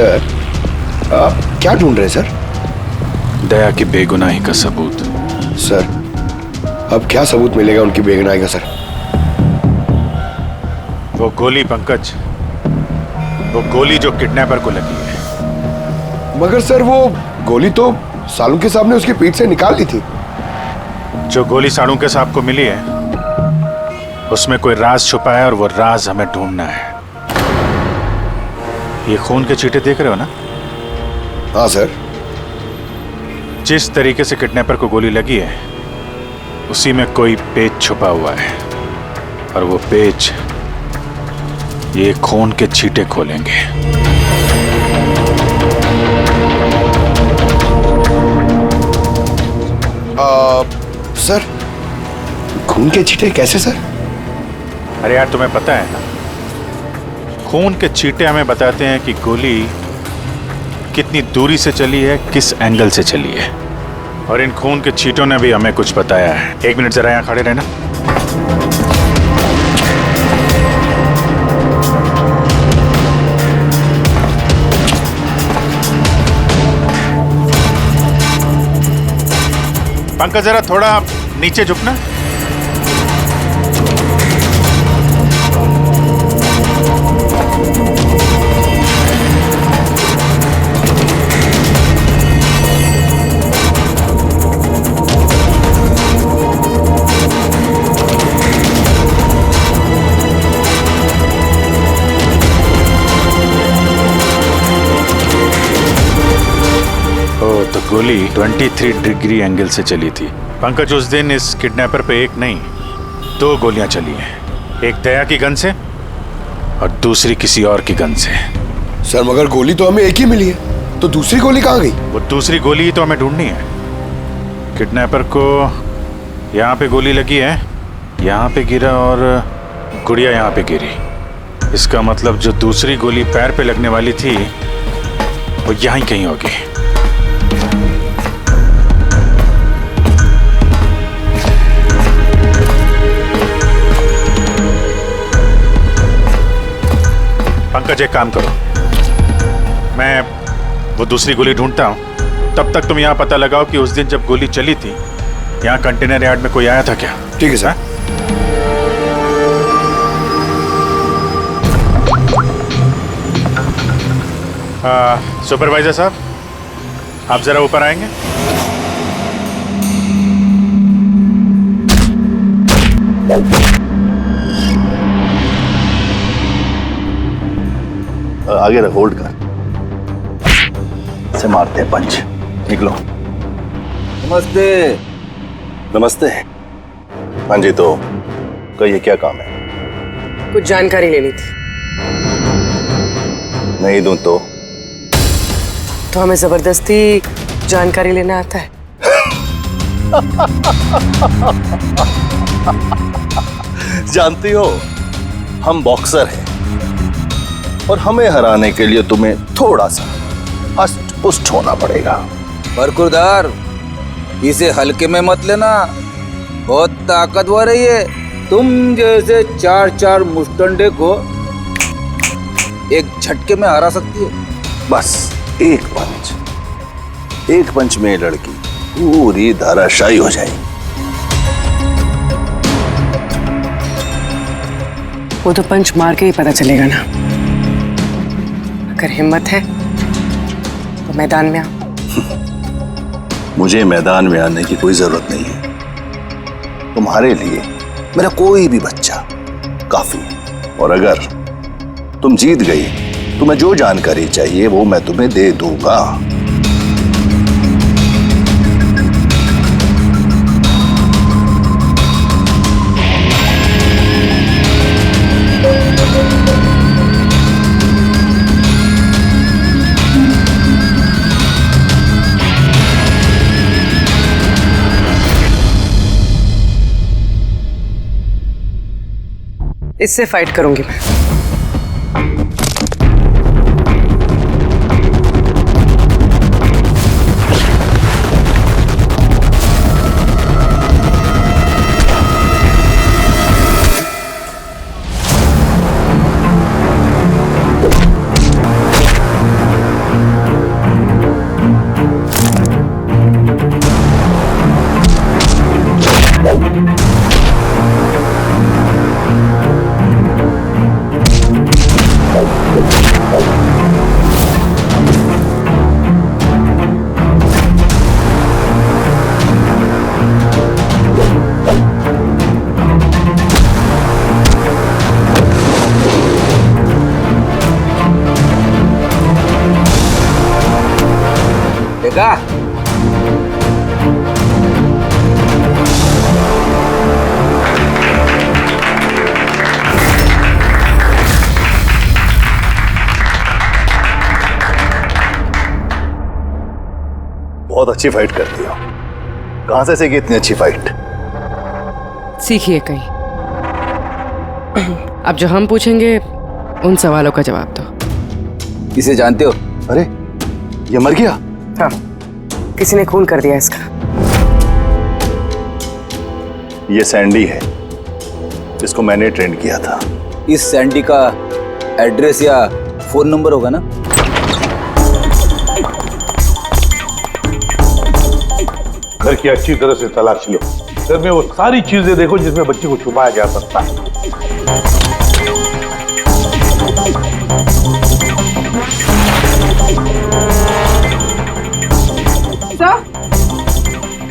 Sir, आप क्या ढूंढ रहे हैं सर? दया की बेगुनाही का सबूत। सर, अब क्या सबूत मिलेगा उनकी बेगुनाही का सर? वो गोली पंकज, वो गोली जो किडनैपर को लगी है। मगर सर, वो गोली तो सालुंके साहब ने उसकी पीठ से निकाल ली थी। जो गोली सालुंके साहब को मिली है उसमें कोई राज छुपा है और वो राज हमें ढूंढना है। ये खून के छींटे देख रहे हो ना? हाँ सर। जिस तरीके से किडनैपर को गोली लगी है उसी में कोई पेच छुपा हुआ है और वो पेच ये खून के छींटे खोलेंगे। सर, खून के छींटे कैसे सर? अरे यार, तुम्हें पता है ना, खून के छींटे हमें बताते हैं कि गोली कितनी दूरी से चली है, किस एंगल से चली है। और इन खून के छींटों ने भी हमें कुछ बताया है। 1 मिनट जरा यहाँ खड़े रहना। पंकज, जरा थोड़ा नीचे झुकना। तो गोली 23 डिग्री एंगल से चली थी। पंकज, उस दिन इस किडनैपर पे एक नहीं 2 गोलियां चली हैं। एक दया की गन से और दूसरी किसी और की गन से। सर, मगर गोली तो हमें एक ही मिली है, तो दूसरी गोली कहाँ गई? वो दूसरी गोली ही तो हमें ढूंढनी है। किडनैपर को यहाँ पे गोली लगी है, यहाँ पे गिरा और गुड़िया यहाँ पे गिरी। इसका मतलब जो दूसरी गोली पैर पे लगने वाली थी वो यहीं कहीं होगी। पंकज, एक काम करो, मैं वो दूसरी गोली ढूंढता हूं, तब तक तुम यहाँ पता लगाओ कि उस दिन जब गोली चली थी यहाँ कंटेनर यार्ड में कोई आया था क्या? ठीक है सर। सुपरवाइजर साहब, आप जरा ऊपर आएंगे। आगे रख, होल्ड कर, से मारते हैं पंच। निकलो। नमस्ते। नमस्ते। हाँ जी, तो कहिए क्या काम है? कुछ जानकारी लेनी थी। नहीं दूं तो हमें जबरदस्ती जानकारी लेना आता है? जानती हो, हम बॉक्सर हैं और हमें हराने के लिए तुम्हें थोड़ा सा हष्ट पुष्ट होना पड़ेगा। बरकुरदार, इसे हल्के में मत लेना, बहुत ताकतवर है ये। तुम जैसे 4 मुस्टंडे को एक झटके में हरा सकती है। बस एक पंच में लड़की पूरी धराशायी हो जाएगी। वो तो पंच मार के ही पता चलेगा ना। अगर हिम्मत है तो मैदान में आओ। मुझे मैदान में आने की कोई जरूरत नहीं है। तुम्हारे लिए मेरा कोई भी बच्चा काफी है। और अगर तुम जीत गई, तुम्हें जो जानकारी चाहिए वो मैं तुम्हें दे दूंगा। इससे फाइट करूंगी मैं। बहुत अच्छी फाइट करती हो। कहां से सीखी इतनी अच्छी फाइट? सीखिए कहीं। अब जो हम पूछेंगे उन सवालों का जवाब दो। इसे जानते हो? अरे ये मर गया? हाँ, किसी ने खून कर दिया इसका। ये सैंडी है, इसको मैंने ट्रेन किया था। इस सैंडी का एड्रेस या फोन नंबर होगा ना? घर की अच्छी तरह से तलाश लो। घर में वो सारी चीजें देखो जिसमें बच्ची को छुपाया जा सकता है।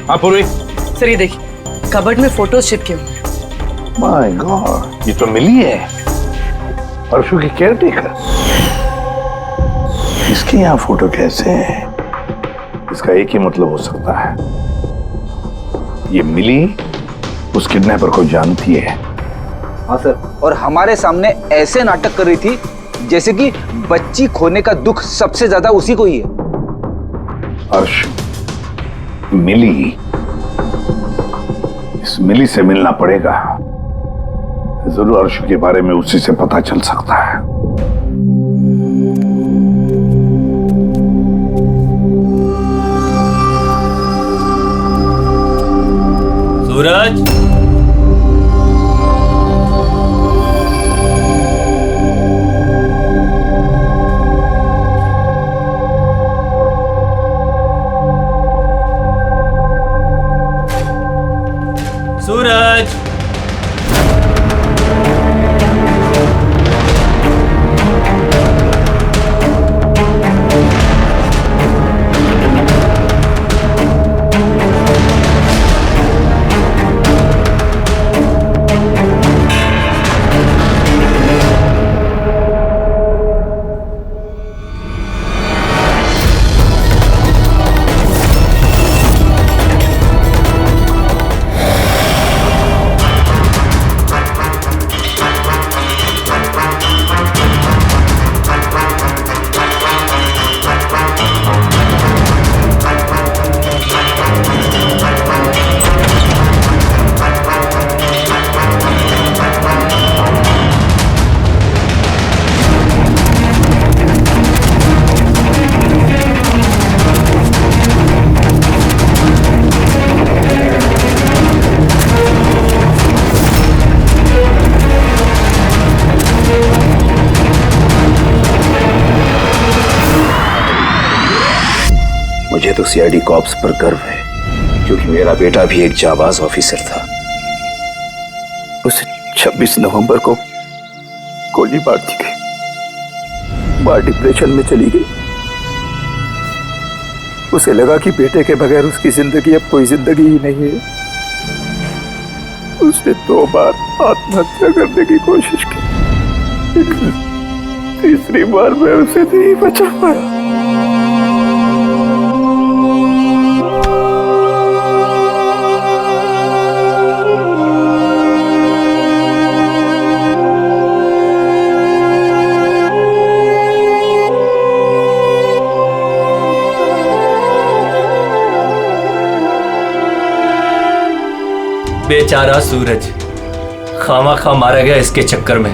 हाँ पूर्वी। सर ये देखिए, कबर्ड में फोटोज चिपके हुए हैं। माय गॉड, ये तो मिली है, परशु की केयरटेकर। इसके यहाँ फोटो कैसे है? इसका एक ही मतलब हो सकता है, ये मिली उस किडनैपर को जानती है। हाँ सर, और हमारे सामने ऐसे नाटक कर रही थी जैसे कि बच्ची खोने का दुख सबसे ज्यादा उसी को ही है। अर्श, मिली, इस मिली से मिलना पड़ेगा। जरूर अर्श के बारे में उसी से पता चल सकता है। सूरज, सूरज, मुझे तो सीआईडी कॉप्स पर गर्व है, क्योंकि मेरा बेटा भी एक जाबाज ऑफिसर था। उसे 26 नवंबर को गोली मार दी गई। मां डिप्रेशन में चली गई। उसे लगा कि बेटे के बगैर उसकी जिंदगी अब कोई जिंदगी ही नहीं है। उसने 2 बार आत्महत्या करने की कोशिश की, लेकिन तीसरी बार मैं उसे नहीं बचा पाया। बेचारा सूरज खामा मारा गया इसके चक्कर में।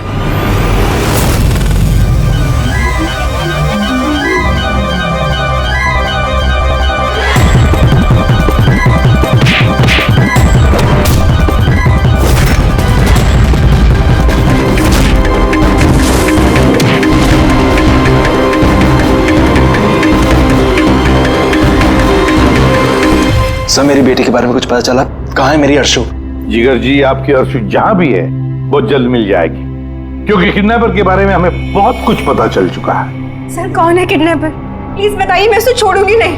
सर, मेरी बेटी के बारे में कुछ पता चला? कहाँ है मेरी अर्शु? जिगर जी, आपकी अर्शु जहां भी है बहुत जल्द मिल जाएगी, क्योंकि किडनैपर के बारे में हमें बहुत कुछ पता चल चुका है। सर कौन है किडनैपर? प्लीज बताइए, मैं उसे छोड़ूंगी नहीं।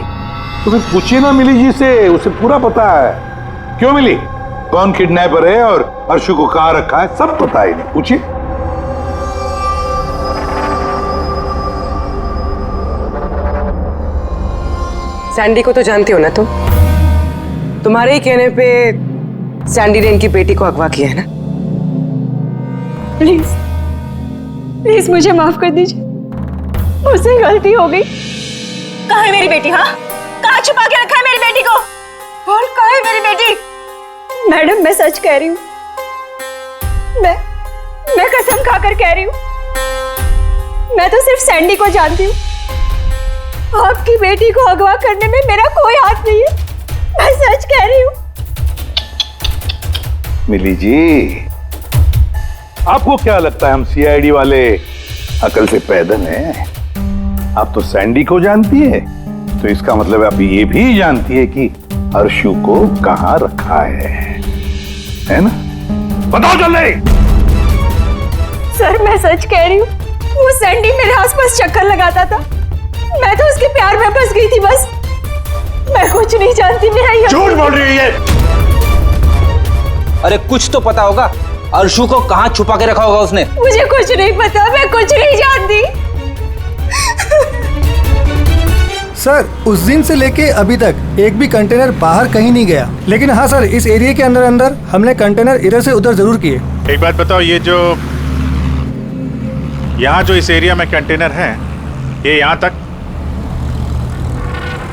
तो फिर पूछिए ना मिली जी से, उसे पूरा पता है। क्यों मिली, कौन किडनैपर है और अर्शु को कहां रखा है, सब पता है इन्हें, पूछिए। सैंडी को तो जानते हो ना तुम? तुम्हारे ही कहने पे सैंडी ने इनकी बेटी को अगवा किया है ना? प्लीज प्लीज मुझे माफ कर दीजिए, मुझसे गलती हो गई। कहाँ है मेरी बेटी? हाँ, कहाँ छुपा के रखा है मेरी बेटी को। और कहाँ है मेरी बेटी? मैडम मैं सच कह रही हूँ, मैं कसम खाकर कह रही हूँ, मैं तो सिर्फ सैंडी को जानती हूँ। आपकी बेटी को अगवा करने में मेरा कोई हाथ नहीं है, मैं सच कह रही हूँ। मिली जी, आपको क्या लगता है हम सीआईडी वाले अकल से पैदल हैं? आप तो सैंडी को जानती है, तो इसका मतलब आप ये भी जानती है कि अर्शु को कहां रखा है ना? बताओ जल्दी। सर मैं सच कह रही हूँ, वो सैंडी मेरे आसपास चक्कर लगाता था, मैं तो उसके प्यार में फंस गई थी बस। मैं कुछ नहीं जानती। मेरा झूठ बोल रही है। अरे कुछ तो पता होगा, अर्शु को कहाँ छुपा के रखा होगा उसने। मुझे कुछ नहीं पता, मैं कुछ नहीं जानती। सर उस दिन से लेके अभी तक एक भी कंटेनर बाहर कहीं नहीं गया, लेकिन हाँ सर इस एरिया के अंदर अंदर हमने कंटेनर इधर से उधर जरूर किए। एक बात बताओ, ये जो यहाँ जो इस एरिया में कंटेनर हैं, ये यहाँ तक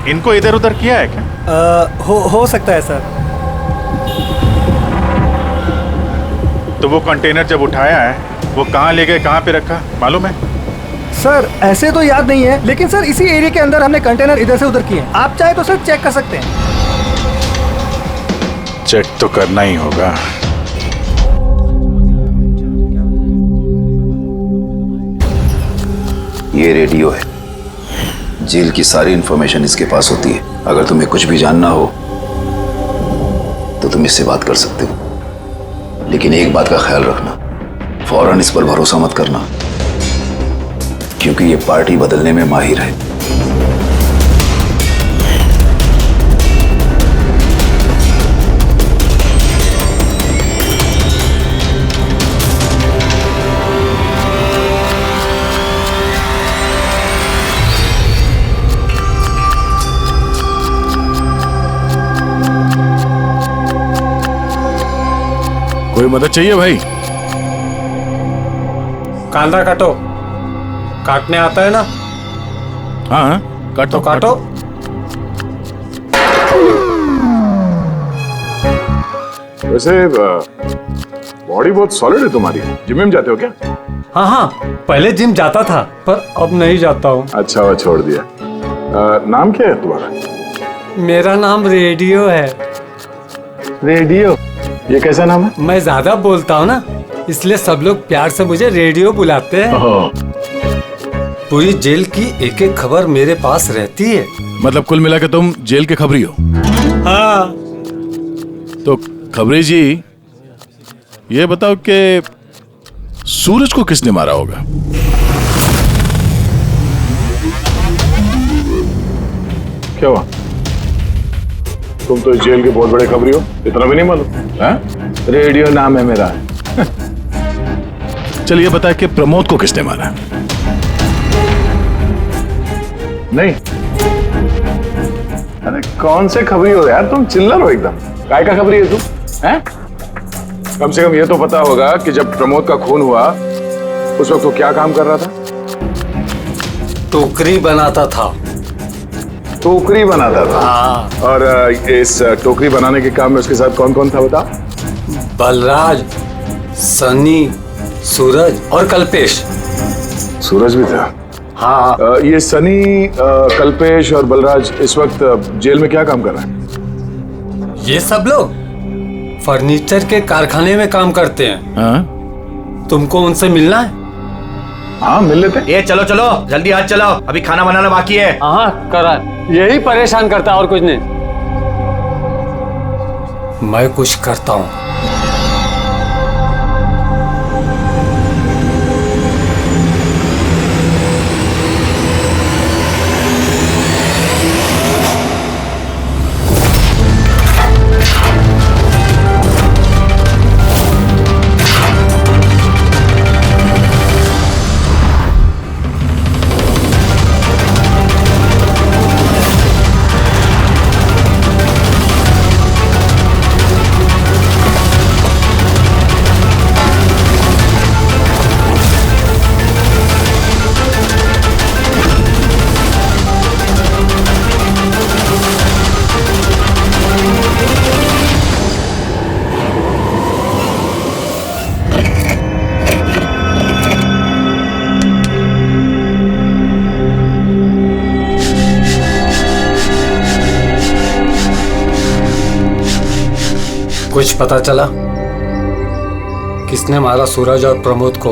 इनको इधर उधर किया है क्या? हो सकता है सर। तो वो कंटेनर जब उठाया है वो कहाँ ले गए, कहाँ पे रखा मालूम है? सर ऐसे तो याद नहीं है, लेकिन सर इसी एरिया के अंदर हमने कंटेनर इधर से उधर किए। आप चाहे तो सर चेक कर सकते हैं। चेक तो करना ही होगा। ये रेडियो है, जेल की सारी इंफॉर्मेशन इसके पास होती है। अगर तुम्हें कुछ भी जानना हो तो तुम इससे बात कर सकते हो, लेकिन एक बात का ख्याल रखना, फौरन इस पर भरोसा मत करना, क्योंकि ये पार्टी बदलने में माहिर है। कोई मदद चाहिए भाई? कांदा काटो, काटने आता है ना? हाँ काटो तो काटो। वैसे बॉडी बहुत सॉलिड है तुम्हारी। जिम में जाते हो क्या? हाँ हाँ, पहले जिम जाता था पर अब नहीं जाता हूँ। अच्छा वो छोड़ दिया। नाम क्या है तुम्हारा? मेरा नाम रेडियो है। रेडियो? ये कैसा नाम है? मैं ज्यादा बोलता हूँ ना, इसलिए सब लोग प्यार से मुझे रेडियो बुलाते हैं। पूरी जेल की एक एक खबर मेरे पास रहती है। मतलब कुल मिला के तुम जेल के खबरी हो? हाँ। तो खबरी जी ये बताओ कि सूरज को किसने मारा होगा? क्या हुआ? तुम तो जेल के बहुत बड़े खबरी हो, इतना भी नहीं मालूम? रेडियो नाम है मेरा। चलिए बता कि प्रमोद को किसने मारा? नहीं। अरे कौन से खबरी हो यार तुम, चिल्लर हो एकदम। काय का खबरी है तुम? हैं? कम से कम ये तो पता होगा कि जब प्रमोद का खून हुआ उस वक्त वो क्या काम कर रहा था? टोकरी बनाता था। टोकरी बनाता था? हाँ। और इस टोकरी बनाने के काम में उसके साथ कौन कौन था बता? बलराज, सनी, सूरज और कल्पेश। सूरज भी था? हाँ। ये सनी, कल्पेश और बलराज इस वक्त जेल में क्या काम कर रहे हैं? ये सब लोग फर्नीचर के कारखाने में काम करते हैं। हाँ? तुमको उनसे मिलना है? हाँ मिल लेते। ये चलो चलो जल्दी हाथ चलाओ, अभी खाना बनाना बाकी है। हाँ करा, यही परेशान करता है और कुछ नहीं। मैं कुछ करता हूँ। कुछ पता चला किसने मारा सूरज और प्रमोद को?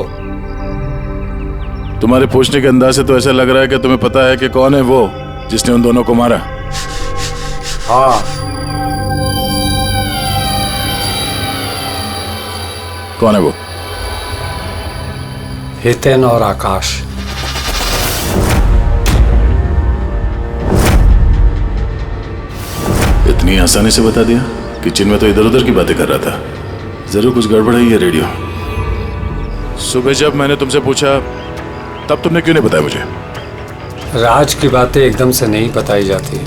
तुम्हारे पूछने के अंदाज से तो ऐसा लग रहा है कि तुम्हें पता है कि कौन है वो जिसने उन दोनों को मारा। हाँ। कौन है वो? हितेन और आकाश। इतनी आसानी से बता दिया कि चिन्मय तो इधर उधर की बातें कर रहा था। जरूर कुछ गड़बड़ है ये रेडियो। सुबह जब मैंने तुमसे पूछा तब तुमने क्यों नहीं बताया मुझे? राज की बातें एकदम से नहीं बताई जाती,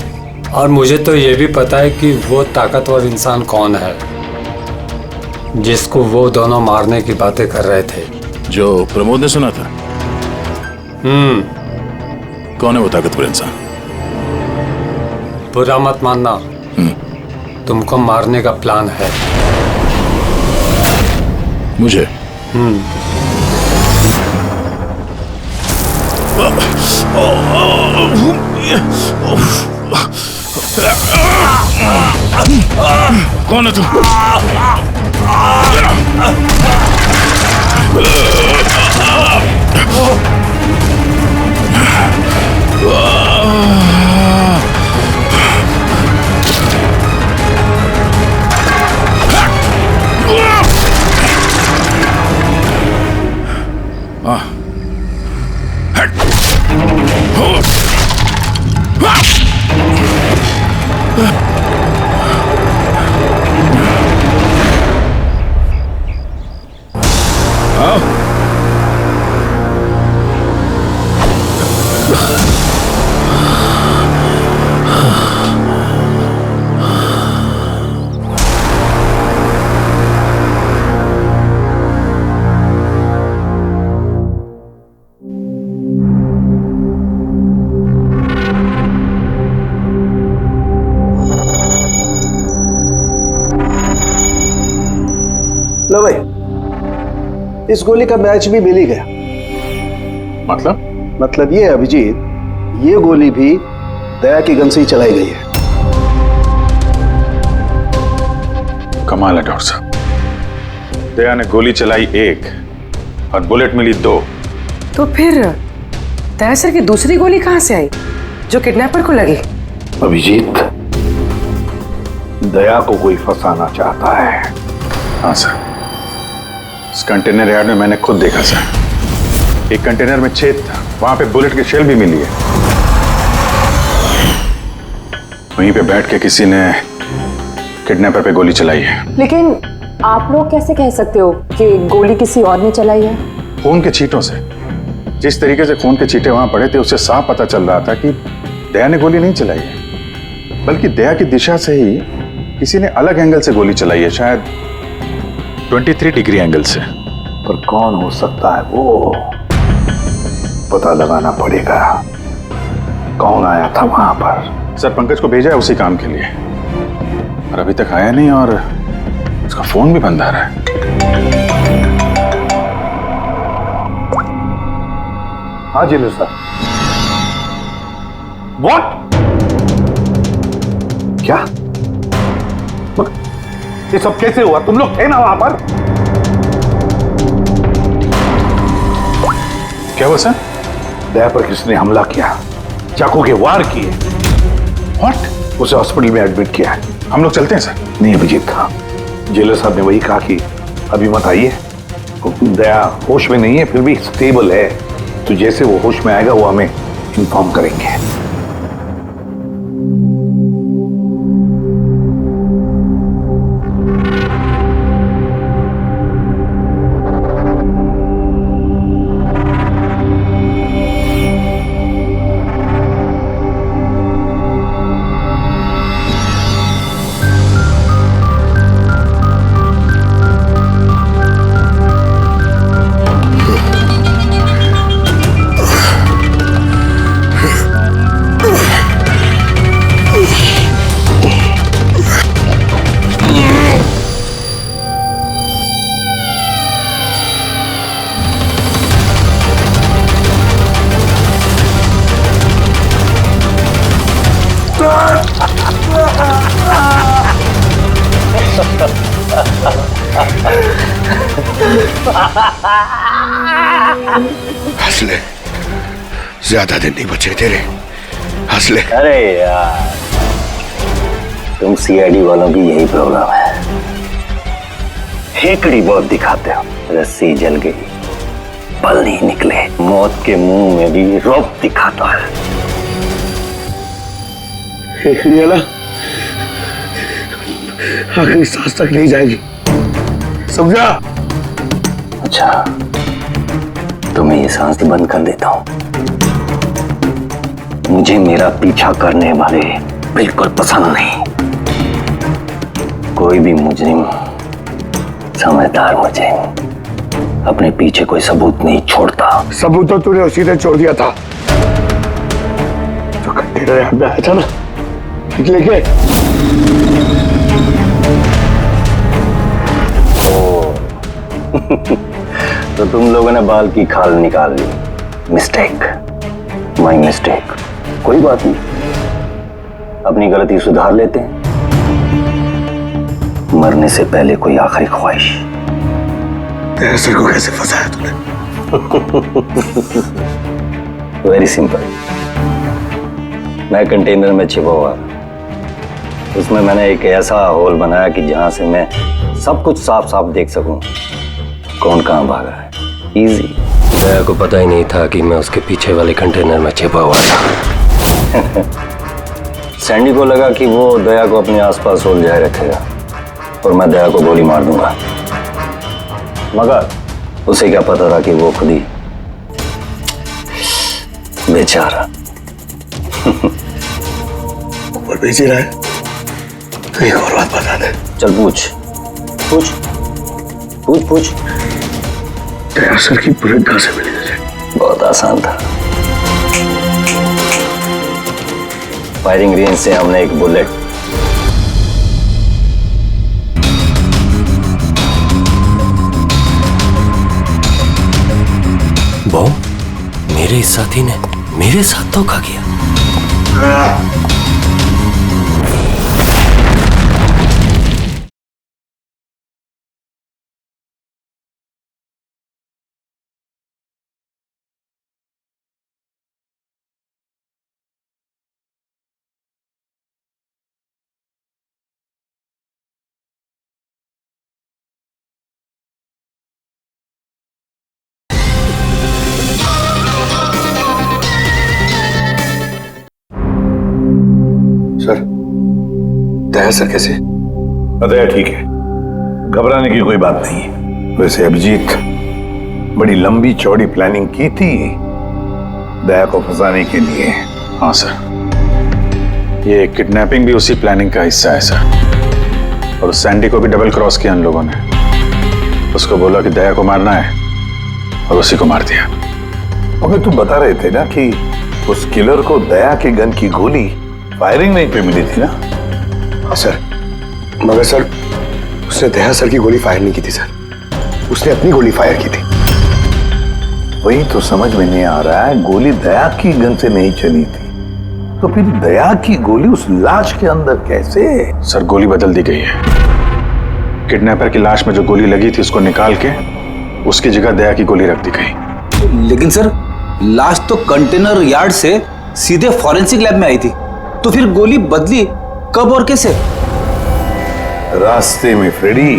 और मुझे तो ये भी पता है कि वो ताकतवर इंसान कौन है जिसको वो दोनों मारने की बातें कर रहे थे। जो प्रमोद ने सुना था? कौन है वो ताकतवर इंसान? बुरा मत मानना, तुमको मारने का प्लान है। मुझे? कौन है तू? लो भाई, इस गोली का मैच भी मिल ही गया। मतलब ये अभिजीत, ये गोली भी दया की गन से ही चलाई गई है। कमाल है डॉक्टर साहब, दया ने गोली चलाई 1 और बुलेट मिली 2। तो फिर दया सर की दूसरी गोली कहां से आई जो किडनैपर को लगी? अभिजीत, दया को कोई फंसाना चाहता है। हाँ सर, इस कंटेनर यार्ड में मैंने खुद देखा सर। एक कंटेनर में छेद था, वहां पे बुलेट की शेल भी मिली है। वहीं पे बैठ के किसी ने किडनैपर पे गोली चलाई है। लेकिन आप लोग कैसे कह सकते हो कि गोली किसी और ने चलाई है? खून के छींटों से, जिस तरीके से खून के छींटे वहां पड़े थे उससे साफ पता चल रहा था कि दया ने गोली नहीं चलाई है, बल्कि दया की दिशा से ही किसी ने अलग एंगल से गोली चलाई है, शायद 23 डिग्री एंगल से। पर कौन हो सकता है वो? पता लगाना पड़ेगा कौन आया था वहां पर। सर, पंकज को भेजा है उसी काम के लिए, और अभी तक आया नहीं, और उसका फोन भी बंद आ रहा है। हाँ जिलू सर। व्हाट? क्या? ये सब कैसे हुआ? तुम लोग थे ना वहां पर? क्या हुआ सर? दया पर किसने हमला किया, चाकू के वार किए। व्हाट? उसे हॉस्पिटल में एडमिट किया है। हम लोग चलते हैं सर। नहीं अभिजीत, हाँ, जेलर साहब ने वही कहा कि अभी मत आइए। दया होश में नहीं है, फिर भी स्टेबल है, तो जैसे वो होश में आएगा वो हमें इन्फॉर्म करेंगे। हंस ले, ज्यादा दिन नहीं बचे तेरे, हंस ले। अरे यार, तुम सीआईडी वालों की यही प्रॉब्लम है, हेकड़ी बहुत दिखाते हो। रस्सी जल गई, बल नहीं निकले, मौत के मुंह में भी रौब दिखाता है। हेकड़ी वाला आखिरी सांस तक नहीं जाएगी, समझा? अच्छा, तो मैं ये सांस बंद कर देता हूं। मुझे मेरा पीछा करने वाले बिल्कुल पसंद नहीं। कोई भी मुजरिम, समझदार मुजरिम अपने पीछे कोई सबूत नहीं छोड़ता। सबूत तो तूने उसी दिन छोड़ दिया था, जो कंटेनर यहाँ पे आया था ना, लेके। तो तुम लोगों ने बाल की खाल निकाल ली। Mistake, my mistake. कोई बात नहीं, अपनी गलती सुधार लेते हैं। मरने से पहले कोई आखिरी ख्वाहिश। तेरे सर को कैसे फंसाया तूने? Very simple. मैं कंटेनर में छिपा हुआ, उसमें मैंने एक ऐसा होल बनाया कि जहां से मैं सब कुछ साफ साफ देख सकूं, कौन कहां भागा है। इजी। दया को पता ही नहीं था कि मैं उसके पीछे वाले कंटेनर में छिपा हुआ था। सैंडी को लगा कि वो दया को अपने आसपास उलझाए रखेगा और मैं दया को गोली मार दूंगा, मगर उसे क्या पता था कि वो खुद ही बेचारा ऊपर बेच रहा है। तो एक और बात बता दे। चल पूछ पूछ पूछ पूछ। दया सर की बुलेट कहां से मिली तुझे? बहुत आसान था। फायरिंग रेंज से हमने एक बुलेट मेरे साथी ने मेरे साथ धोखा किया। सर, दया सर कैसे? दया ठीक है, घबराने की कोई बात नहीं है। वैसे अभिजीत बड़ी लंबी चौड़ी प्लानिंग की थी दया को फंसाने के लिए। हाँ सर, ये किडनैपिंग भी उसी प्लानिंग का हिस्सा है सर। और सैंडी को भी डबल क्रॉस किया उन लोगों ने। उसको बोला कि दया को मारना है और उसी को मार दिया। मगर तुम बता रहे थे ना कि उस किलर को दया के गन की गोली फायरिंग नहीं पे मिली थी ना? हाँ सर, मगर सर उसने दया सर की गोली फायर नहीं की थी सर, उसने अपनी गोली फायर की थी। वही तो समझ में नहीं आ रहा है, गोली दया की गन से नहीं चली थी तो फिर दया की गोली उस लाश के अंदर कैसे? सर गोली बदल दी गई है। किडनैपर की लाश में जो गोली लगी थी उसको निकाल के उसकी जगह दया की गोली रख दी गई। लेकिन सर लाश तो कंटेनर यार्ड से सीधे फॉरेंसिक लैब में आई थी, तो फिर गोली बदली कब और कैसे? रास्ते में फ्रेडी,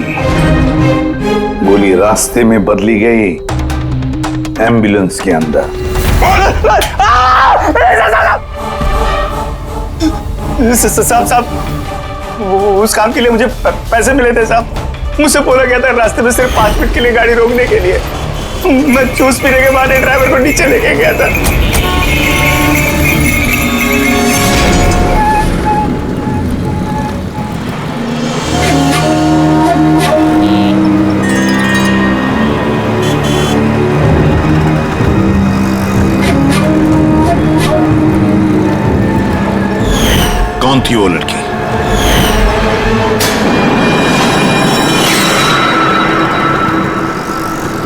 गोली रास्ते में बदली गई एम्बुलेंस के अंदर। साहब उस काम के लिए मुझे पैसे मिले थे साहब। मुझसे बोला गया था रास्ते में सिर्फ 5 मिनट के लिए गाड़ी रोकने के लिए। मैं जूस पीने के बाद ड्राइवर को नीचे लेके गया था। कौन थी वो लड़की?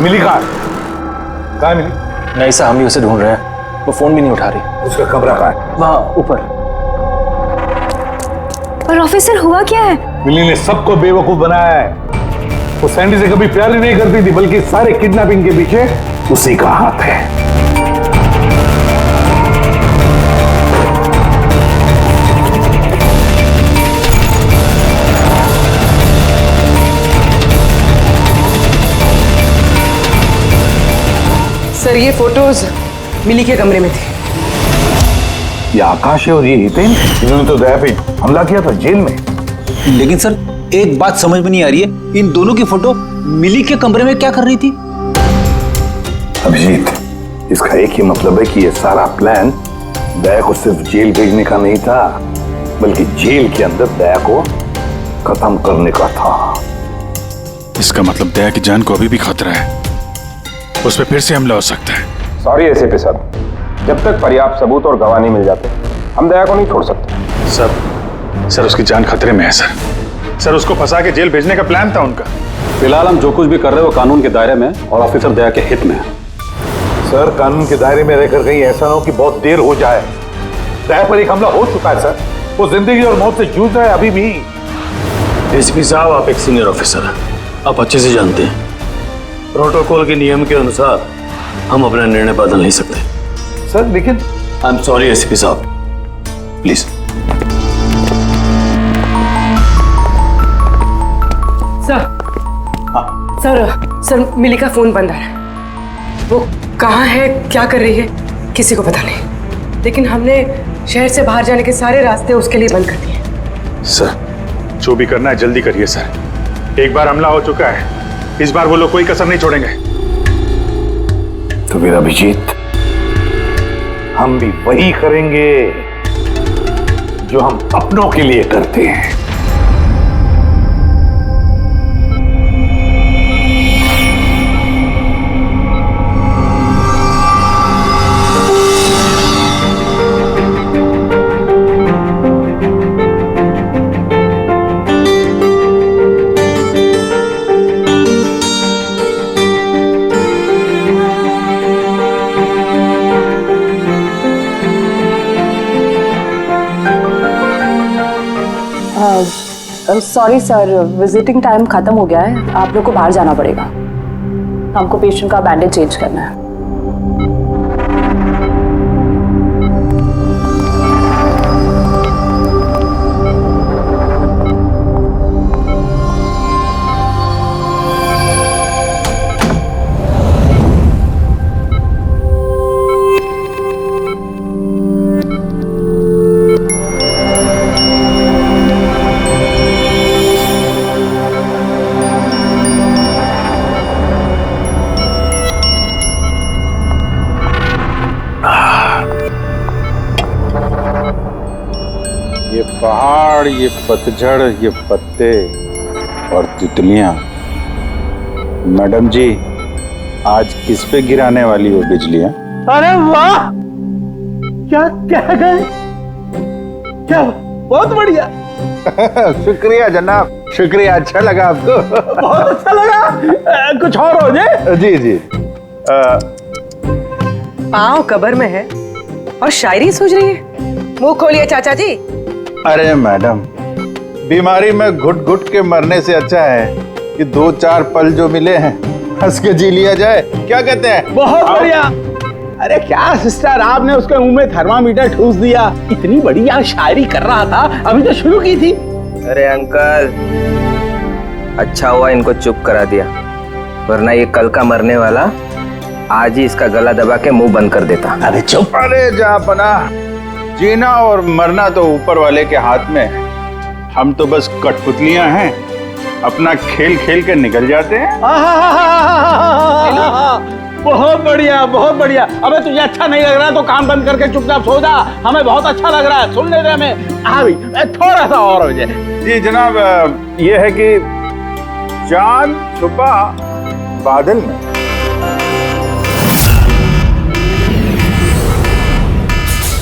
मिली कहाँ मिली? नहीं साहब, हम भी उसे ढूंढ रहे हैं, वो फोन भी नहीं उठा रही। उसका कमरा कहाँ है? वहाँ ऊपर। पर ऑफिसर हुआ क्या है? मिली ने सबको बेवकूफ बनाया है। वो सैंडी से कभी प्यार ही नहीं करती थी, बल्कि सारे किडनैपिंग के पीछे उसी का हाथ है। सर ये फोटोज मिली के कमरे में थी। ये आकाश है और ये हितेन, इन्होंने तो दया पे हमला किया था जेल में। लेकिन सर एक बात समझ में नहीं आ रही है, इन दोनों की फोटो मिली के कमरे में क्या कर रही थी? अभिजीत, इसका एक ही मतलब है कि ये सारा प्लान दया को सिर्फ जेल भेजने का नहीं था, बल्कि जेल के अंदर दया को खत्म करने का था। इसका मतलब दया की जान को अभी भी खतरा है, उस पर फिर से हमला हो सकता है। सॉरी एसीपी साहब, जब तक पर्याप्त सबूत और गवाह नहीं मिल जाते हम दया को नहीं छोड़ सकते। सर उसकी जान खतरे में है सर उसको फंसा के जेल भेजने का प्लान था उनका। फिलहाल हम जो कुछ भी कर रहे हैं वो कानून के दायरे में और ऑफिसर दया के हित में है। सर कानून के दायरे में रहकर कहीं ऐसा ना हो कि बहुत देर हो जाए। दया पर एक हमला हो चुका है सर, वो जिंदगी और मौत से जूझ रहा है अभी भी। एसीपी साहब, आप एक सीनियर ऑफिसर हैं, आप अच्छे से जानते हैं प्रोटोकॉल के नियम के अनुसार हम अपना निर्णय बदल नहीं सकते। सर लेकिन आई एम सॉरी एसीपी साहब, प्लीज। सर मिली का फोन बंद आ रहा है। वो कहाँ है, क्या कर रही है, किसी को पता नहीं। लेकिन हमने शहर से बाहर जाने के सारे रास्ते उसके लिए बंद कर दिए। सर जो भी करना है जल्दी करिए सर, एक बार हमला हो चुका है, इस बार वो लोग कोई कसर नहीं छोड़ेंगे। तो फिर अभिजीत, हम भी वही करेंगे जो हम अपनों के लिए करते हैं। सॉरी सर, विजिटिंग टाइम खत्म हो गया है, आप लोग को बाहर जाना पड़ेगा। हमको पेशेंट का बैंडेज चेंज करना है। ये पहाड़, ये पतझड़, ये पत्ते और तितलियां। मैडम जी, आज किस पे गिराने वाली हो बिजलियां? अरे वाह, क्या कह गए, क्या बहुत बढ़िया। शुक्रिया जनाब, शुक्रिया। अच्छा लगा आपको? बहुत अच्छा लगा। कुछ और हो जाए? जी जी। पाँव कब्र में है और शायरी सूझ रही है। मुंह खोलिए चाचा जी। अरे मैडम, बीमारी में घुट घुट के मरने से अच्छा है कि 2-4 पल जो मिले हैं हंस के जी लिया जाए। क्या कहते हैं? बहुत बढ़िया। अरे क्या सिस्टर, आपने उसके मुंह में थर्मामीटर ठूस दिया। इतनी बढ़िया शायरी कर रहा था, अभी तो शुरू की थी। अरे अंकल, अच्छा हुआ इनको चुप करा दिया, वरना ये कल का मरने वाला आज ही इसका गला दबा के मुंह बंद कर देता। अरे चुप। अरे जापना, जीना और मरना तो ऊपर वाले के हाथ में है, हम तो बस कठपुतलियां हैं, अपना खेल खेल के निकल जाते हैं। बहुत बढ़िया, बहुत बढ़िया। अबे तुझे अच्छा नहीं लग रहा तो काम बंद करके चुपचाप सो जा, हमें बहुत अच्छा लग रहा है, सुन ले रहे हमें। हाँ भाई, थोड़ा सा और हो जाए। जी जनाब, ये है कि चांद छुपा बादल में।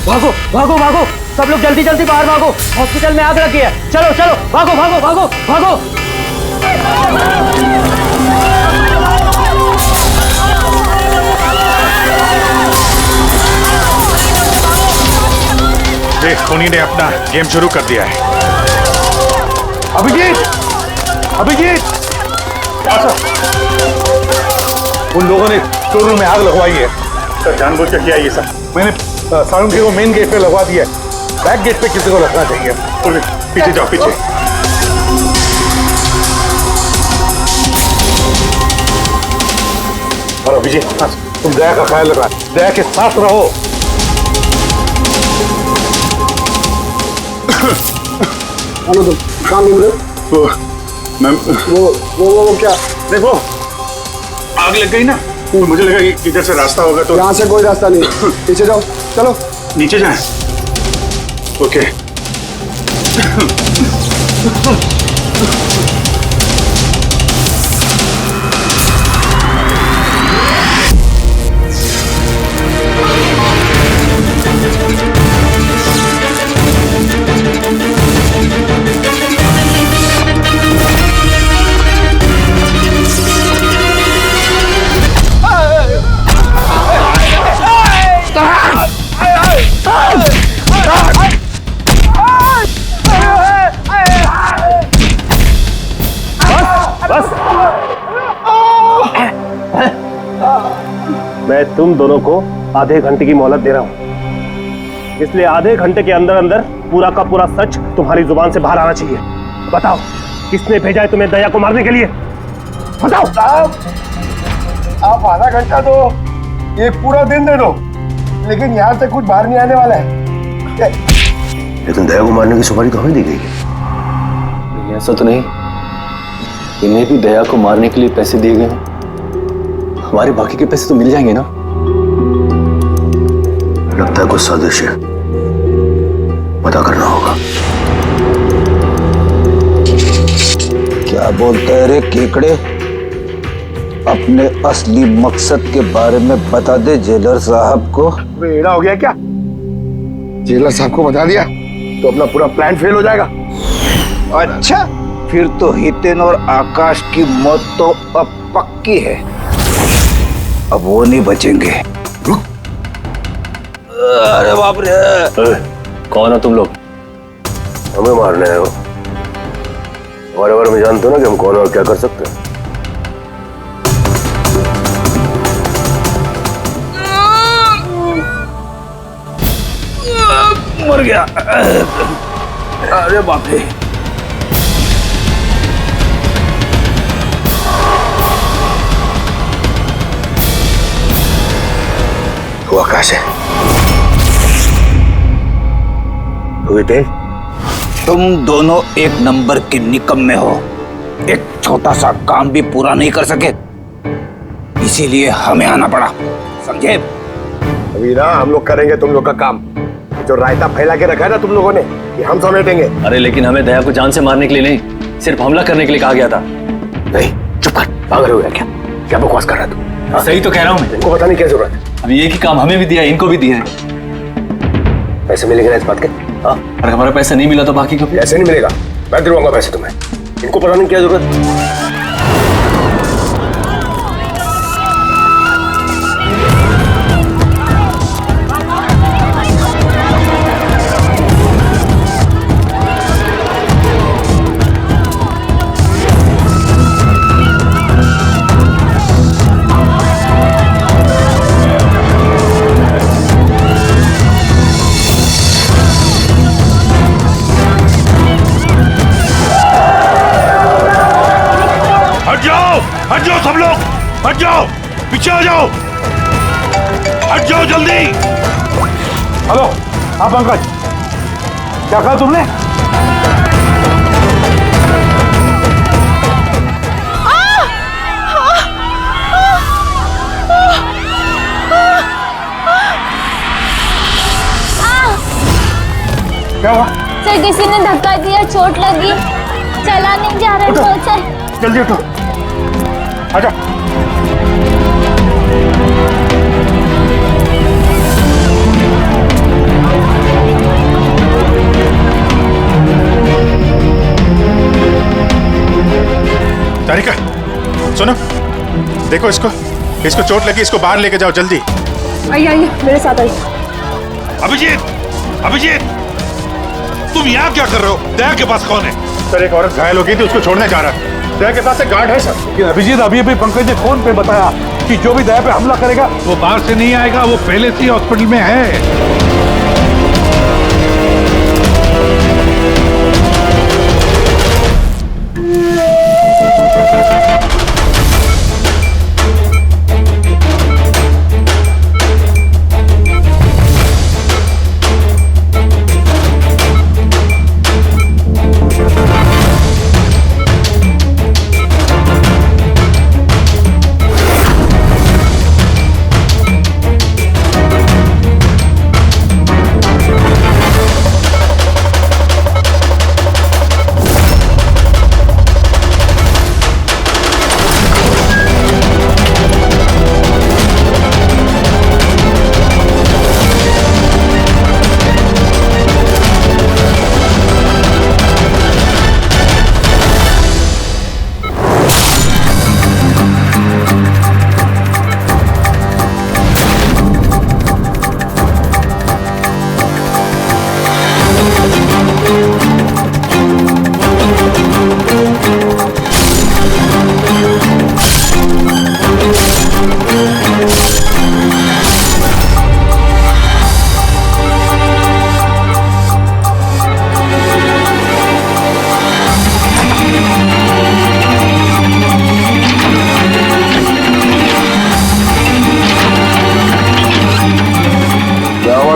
भागो भागो भागो, सब लोग जल्दी जल्दी बाहर भागो, हॉस्पिटल में आग लगी है। चलो चलो, भागो भागो भागो भागो। देख, उन्हीं ने अपना गेम शुरू कर दिया है। अभिजीत, अभिजीत, उन लोगों ने शोरूम में आग लगवाई है सर, जानबूझ कर किया ये सब। मैंने साउंड को मेन गेट पे लगवा दिया है, बैक गेट पे किसी को रखना चाहिए। पीछे जाओ, पीछे। और अभिजीत, तुम दया का ख्याल रखना, दया के साथ रहो। तुम काम नहीं मिले वो मैम, वो क्या? देखो आग लग गई ना, मुझे लगा कि इधर से रास्ता होगा, तो यहाँ से कोई रास्ता नहीं, पीछे जाओ, चलो नीचे जाएं। ओके। मैं तुम दोनों को आधे घंटे की मोहलत दे रहा हूं, इसलिए आधे घंटे के अंदर अंदर पूरा का पूरा सच तुम्हारी जुबान से बाहर आना चाहिए। बताओ, किसने भेजा है तुम्हें दया को मारने के लिए? बताओ साहब। आप आधा घंटा दो, ये पूरा दिन दे दो, लेकिन यहाँ से कुछ बाहर नहीं आने वाला है। लेकिन दया को मारने की सुपारी तो हमें दी गई है। ऐसा तो नहीं, इन्हें भी दया को मारने के लिए पैसे दिए गए हैं। हमारे बाकी के पैसे तो मिल जाएंगे ना? लगता है कुछ साजिश है, पता करना होगा। क्या बोलता है रे केकड़े? अपने असली मकसद के बारे में बता दे जेलर साहब को। बेड़ा हो गया क्या? जेलर साहब को बता दिया तो अपना पूरा प्लान फेल हो जाएगा। अच्छा, फिर तो हितेन और आकाश की मौत तो अब पक्की है, अब वो नहीं बचेंगे। अरे बाप रे! कौन हो तुम लोग? हमें मारने आए हो? हमारे बारे में जानते हो ना कि हम कौन और क्या कर सकते हैं। मर गया। अरे बाप रे! वो आकाश है। तुम दोनों एक नंबर के निकम्मे हो, एक छोटा सा काम भी पूरा नहीं कर सके, इसीलिए हमें आना पड़ा, समझे? अभी ना हम लोग करेंगे तुम लोग का काम। जो रायता फैला के रखा है ना तुम लोगों ने, ये हम समेटेंगे। अरे लेकिन हमें दया को जान से मारने के लिए नहीं, सिर्फ हमला करने के लिए कहा गया था। नहीं, चुप कर, पागल हो गया क्या? क्या बकवास कर रहा है तू? सही तो कह रहा हूँ मैं। इनको बताने की क्या जरूरत है? अब एक ही काम हमें भी दिया, इनको भी दिया है। पैसे मिलेंगे ना इस बात के? हाँ, अगर हमारा पैसा नहीं मिला तो बाकी को ऐसे नहीं मिलेगा, मैं दिलवाऊंगा पैसे तुम्हें। इनको बताने की क्या जरूरत है? हट जाओ सब लोग, हट जाओ, पीछे आ जाओ, हट जाओ जल्दी। हेलो, आप पंकज, क्या कहा तुमने? क्या हुआ? सर किसी ने धक्का दिया, चोट लगी, चला नहीं जा रहा है सर। जल्दी उठो, आजा। तारिका, सुनो, देखो इसको चोट लगी, इसको बाहर लेके जाओ जल्दी। आइए आइए मेरे साथ आइए। अभिजीत, तुम यहाँ क्या कर रहे हो? दया के पास कौन है? सर एक औरत घायल हो गई थी, उसको छोड़ने जा रहा है। दया के पास एक गार्ड है सर। लेकिन अभिजीत अभी अभी पंकज ने फोन पे बताया कि जो भी दया पे हमला करेगा वो बाहर से नहीं आएगा, वो पहले से ही हॉस्पिटल में है।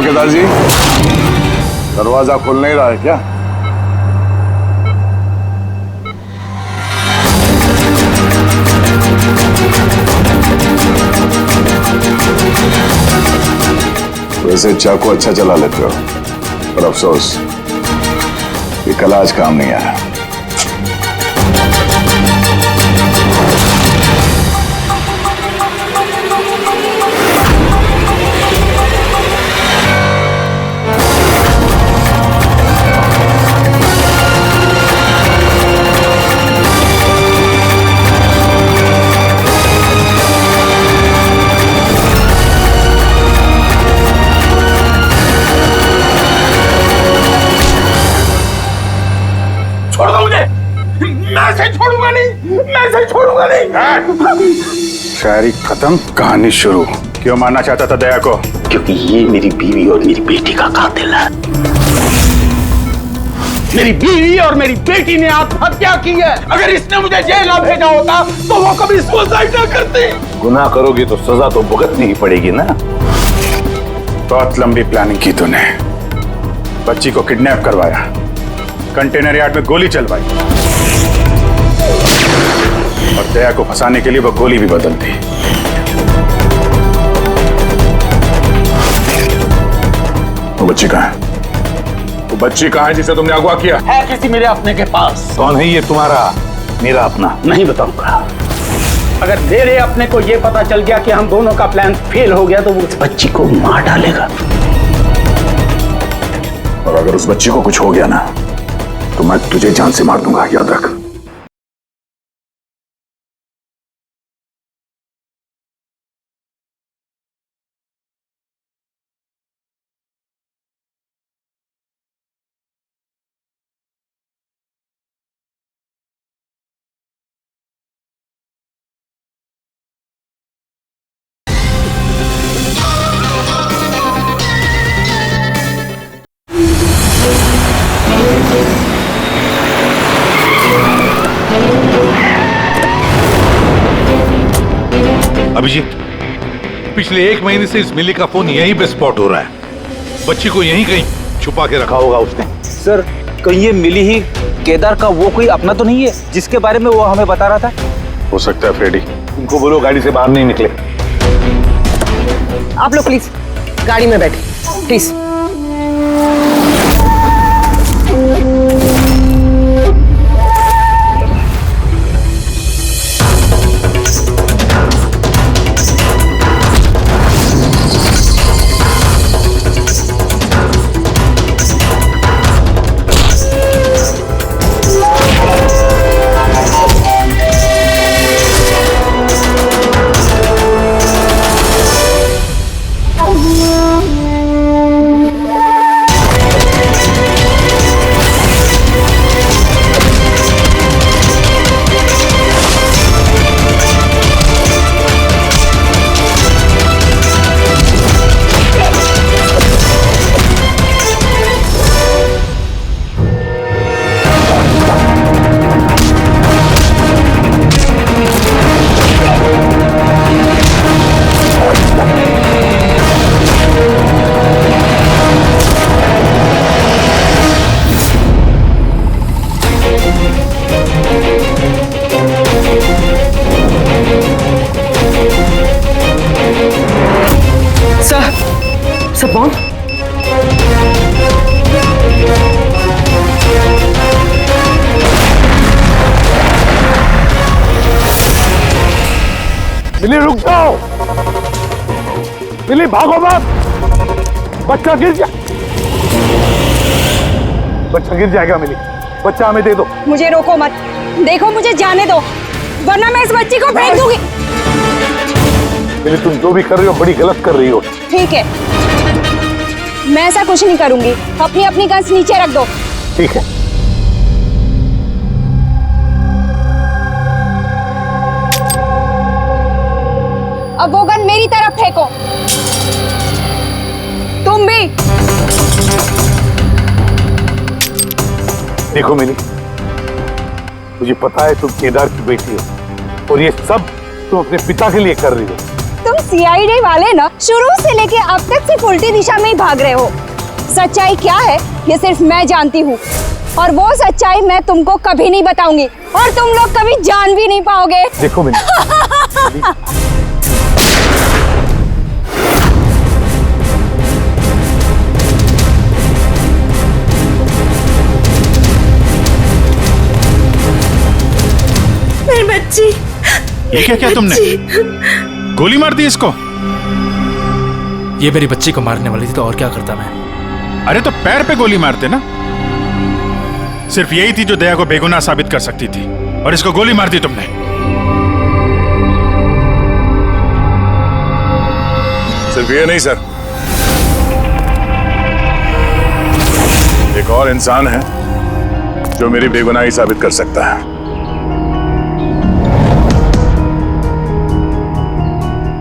केदार जी, दरवाजा खुल नहीं रहा है क्या? वैसे चाकू अच्छा चला लेते हो, पर अफसोस ये कल आज काम नहीं आया। छोड़ दो मुझे, मैं से छोड़ूंगा नहीं, मैं से छोड़ूंगा नहीं। शायरी खत्म, कहानी शुरू। क्यों मारना चाहता था दया को? क्योंकि ये मेरी बीवी और मेरी बेटी का कातिल है। मेरी बीवी और मेरी बेटी ने आत्महत्या की है। अगर इसने मुझे जेल ना भेजा होता तो वो कभी सुसाइड ना करती। गुनाह करोगी तो सजा तो भुगतनी ही पड़ेगी ना। बहुत लंबी प्लानिंग की तूने। बच्ची को किडनैप करवाया, कंटेनर यार्ड में गोली चलवाई और दया को फंसाने के लिए वो गोली भी बदल दी। वो बच्ची कहाँ है? वो बच्ची कहाँ है जिसे तुमने अगवा किया? है किसी मेरे अपने के पास। कौन है ये तुम्हारा? मेरा अपना नहीं बताऊंगा। अगर मेरे अपने को ये पता चल गया कि हम दोनों का प्लान फेल हो गया तो वो उस बच्ची को मार डालेगा। और अगर उस बच्ची को कुछ हो गया ना तो मैं तुझे जान से मार दूंगा, याद रख। अभिजीत, पिछले 1 महीने से इस मिली का फोन यहीं पे स्पॉट हो रहा है। बच्ची को यहीं कहीं छुपा के रखा होगा उसने। सर, कहीं ये मिली ही केदार का वो कोई अपना तो नहीं है जिसके बारे में वो हमें बता रहा था? हो सकता है फ्रेडी। उनको बोलो गाड़ी से बाहर नहीं निकले। आप लोग प्लीज गाड़ी में बैठे, प्लीज। मिली रुक जाओ, मिली भागो मत, बच्चा गिर जाएगा मिली, बच्चा हमें दे दो। मुझे रोको मत, देखो मुझे जाने दो, वरना मैं इस बच्ची को फेंक दूंगी। मिली तुम जो भी कर रही हो बड़ी गलत कर रही हो। ठीक है, मैं ऐसा कुछ नहीं करूंगी, अपनी अपनी गन्स नीचे रख दो। ठीक है। अब वो गन मेरी तरफ फेंको, तुम भी। देखो मिली, मुझे पता है तुम केदार की बेटी हो और ये सब तुम अपने पिता के लिए कर रही हो। तुम सीआईडी वाले ना शुरू से लेके अब तक सिर्फ उल्टी दिशा में ही भाग रहे हो। सच्चाई क्या है ये सिर्फ मैं जानती हूँ, और वो सच्चाई मैं तुमको कभी नहीं बताऊंगी, और तुम लोग कभी जान भी नहीं पाओगे। देखो मिली, मेरी बच्ची। ये क्या किया तुमने? गोली मार दी इसको? ये मेरी बच्ची को मारने वाली थी तो और क्या करता मैं? अरे तो पैर पे गोली मारते ना। सिर्फ यही थी जो दया को बेगुनाह साबित कर सकती थी, और इसको गोली मार दी तुमने। सिर्फ ये नहीं सर, एक और इंसान है जो मेरी बेगुनाही साबित कर सकता है।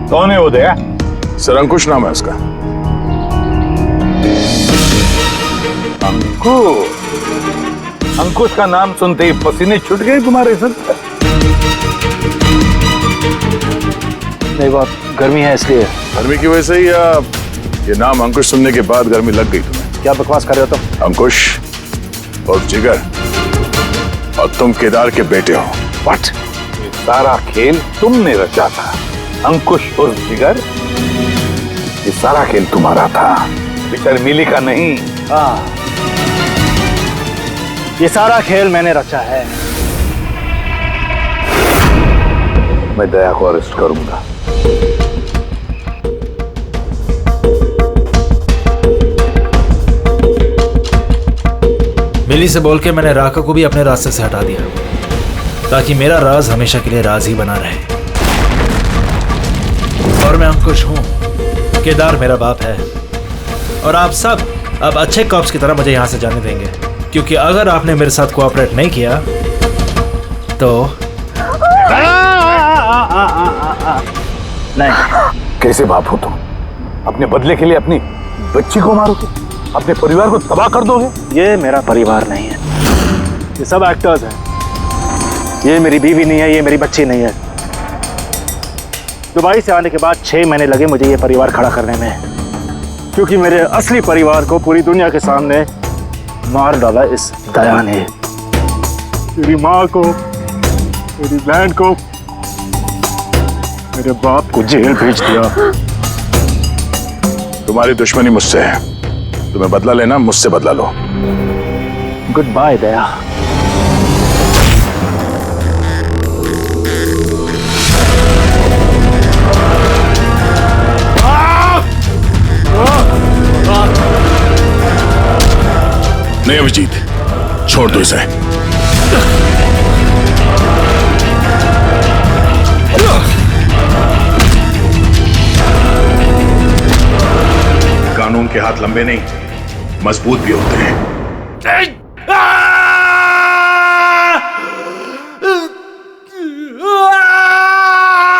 कौन है वो दया? सर अंकुश नाम है उसका। अंकुश का नाम सुनते ही पसीने छूट गए तुम्हारे सर? नहीं, बहुत गर्मी है इसलिए। गर्मी की वजह से ही या ये नाम अंकुश सुनने के बाद गर्मी लग गई तुम्हें? क्या बकवास कर रहे हो तुम? अंकुश और जिगर, और तुम केदार के बेटे हो। व्हाट? ये सारा खेल तुमने रचा था? अंकुश और जिगर, ये सारा खेल तुम्हारा था, बेचारी मिली का नहीं। हाँ, ये सारा खेल मैंने रचा है। मैं दया को अरेस्ट करूंगा। मिली से बोल के मैंने राका को भी अपने रास्ते से हटा दिया, ताकि मेरा राज हमेशा के लिए राज ही बना रहे। और मैं अंकुश हूं, केदार मेरा बाप है, और आप सब अब अच्छे कॉप्स की तरह मुझे यहां से जाने देंगे, क्योंकि अगर आपने मेरे साथ कोऑपरेट नहीं किया तो नहीं। कैसे बाप हो तुम? अपने बदले के लिए अपनी बच्ची को मारोगे, अपने परिवार को तबाह कर दोगे? ये मेरा परिवार नहीं है, ये सब एक्टर्स हैं। ये मेरी बीवी नहीं है, ये मेरी बच्ची नहीं है। दुबई से आने के बाद 6 महीने लगे मुझे ये परिवार खड़ा करने में, क्योंकि मेरे असली परिवार को पूरी दुनिया के सामने मार डाला इस दया ने। मेरी माँ को, मेरी बहन को, मेरे बाप को जेल भेज दिया। तुम्हारी दुश्मनी मुझसे है, तुम्हें बदला लेना, मुझसे बदला लो। गुड बाय दया। नहीं अभिजीत, छोड़ दो इसे। कानून के हाथ लंबे नहीं, मजबूत भी होते हैं।